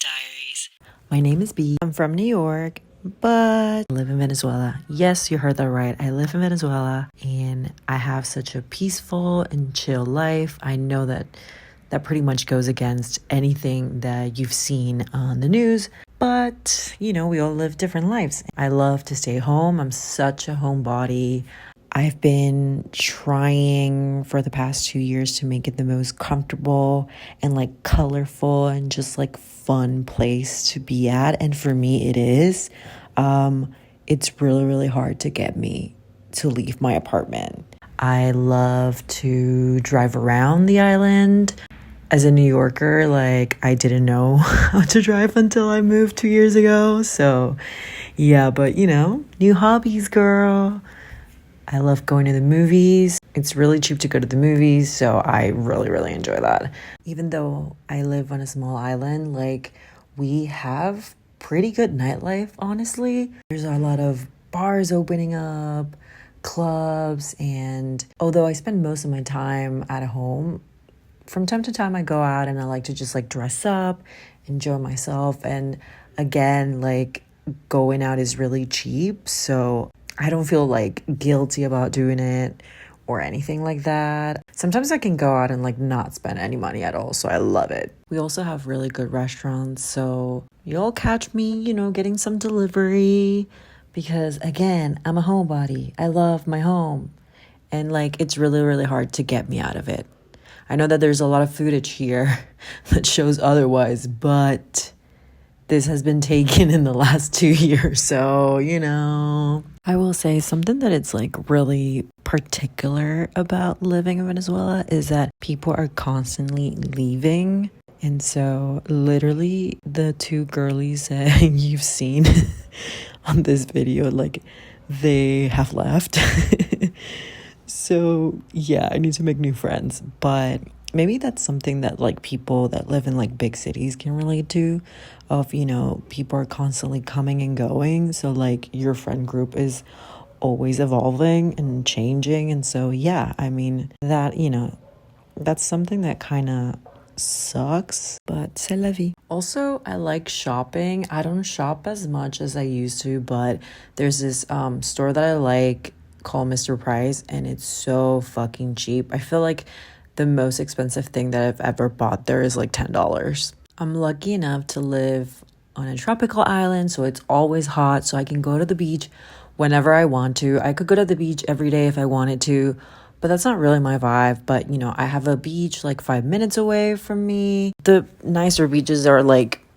Diaries. My name is B. I'm from New York, but I live in Venezuela. Yes, you heard that right. I live in Venezuela and I have such a peaceful and chill life. I know that pretty much goes against anything that you've seen on the news, but we all live different lives. I love to stay home. I'm such a homebody. I've been trying for the past 2 years to make it the most comfortable and colorful and just fun place to be at. And for me, it is. It's really, really hard to get me to leave my apartment. I love to drive around the island. As a New Yorker, I didn't know how to drive until I moved 2 years ago. So yeah, but new hobbies, girl. I love going to the movies. It's really cheap to go to the movies, so I really, really enjoy that. Even though I live on a small island, we have pretty good nightlife, honestly. There's a lot of bars opening up, clubs, and although I spend most of my time at home, from time to time I go out and I like to just dress up, enjoy myself, and again, going out is really cheap, so I don't feel guilty about doing it or anything like that. Sometimes I can go out and not spend any money at all, so I love it. We also have really good restaurants, so you'll catch me, getting some delivery because again, I'm a homebody. I love my home and it's really, really hard to get me out of it. I know that there's a lot of footage here that shows otherwise, but this has been taken in the last 2 years, so I will say something that it's really particular about living in Venezuela is that people are constantly leaving. And so literally the two girlies that you've seen on this video, they have left. So yeah, I need to make new friends, but maybe that's something that people that live in big cities can relate to, of people are constantly coming and going, so your friend group is always evolving and changing. And so yeah, I mean that that's something that kind of sucks, but c'est la vie. Also, I like shopping. I don't shop as much as I used to, but there's this store that I like called Mr. Price, and it's so fucking cheap. I feel the most expensive thing that I've ever bought there is $10. I'm lucky enough to live on a tropical island, so it's always hot, so I can go to the beach whenever I want to. I could go to the beach every day if I wanted to, but that's not really my vibe. But I have a beach 5 minutes away from me. The nicer beaches are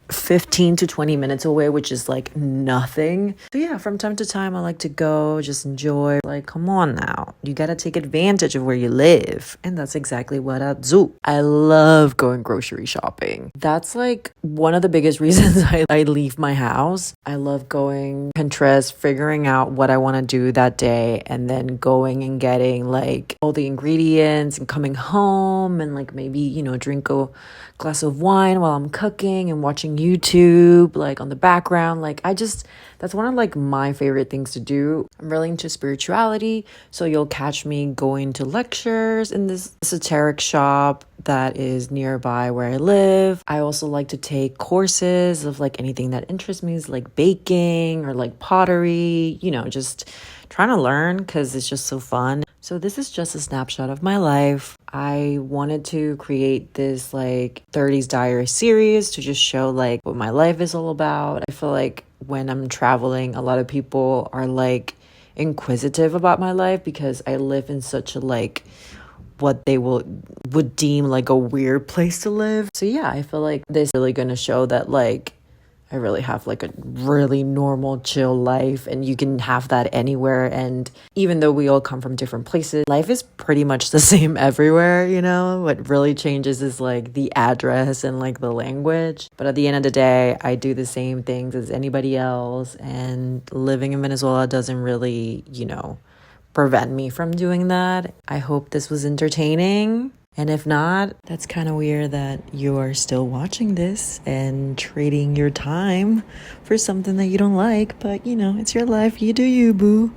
15 to 20 minutes away, which is nothing. So yeah, from time to time I like to go, just enjoy. Come on now, you gotta take advantage of where you live, and that's exactly what I do. I love going grocery shopping. That's one of the biggest reasons I leave my house. I love going Pinterest, figuring out what I want to do that day, and then going and getting all the ingredients and coming home and maybe drink a glass of wine while I'm cooking and watching YouTube on the background. That's one of my favorite things to do. I'm really into spirituality, so you'll catch me going to lectures in this esoteric shop that is nearby where I live. I also like to take courses of anything that interests me, is baking or pottery, just trying to learn because it's just so fun. So this is just a snapshot of my life. I wanted to create this 30s diary series to just show what my life is all about. I feel when I'm traveling, a lot of people are inquisitive about my life because I live in such a what they would deem a weird place to live. So yeah, I feel this is really gonna show that I really have a really normal, chill life, and you can have that anywhere. And even though we all come from different places, life is pretty much the same everywhere, What really changes is the address and the language. But at the end of the day, I do the same things as anybody else, and living in Venezuela doesn't really, prevent me from doing that. I hope this was entertaining. And if not, that's kind of weird that you are still watching this and trading your time for something that you don't like. But, it's your life. You do you, boo.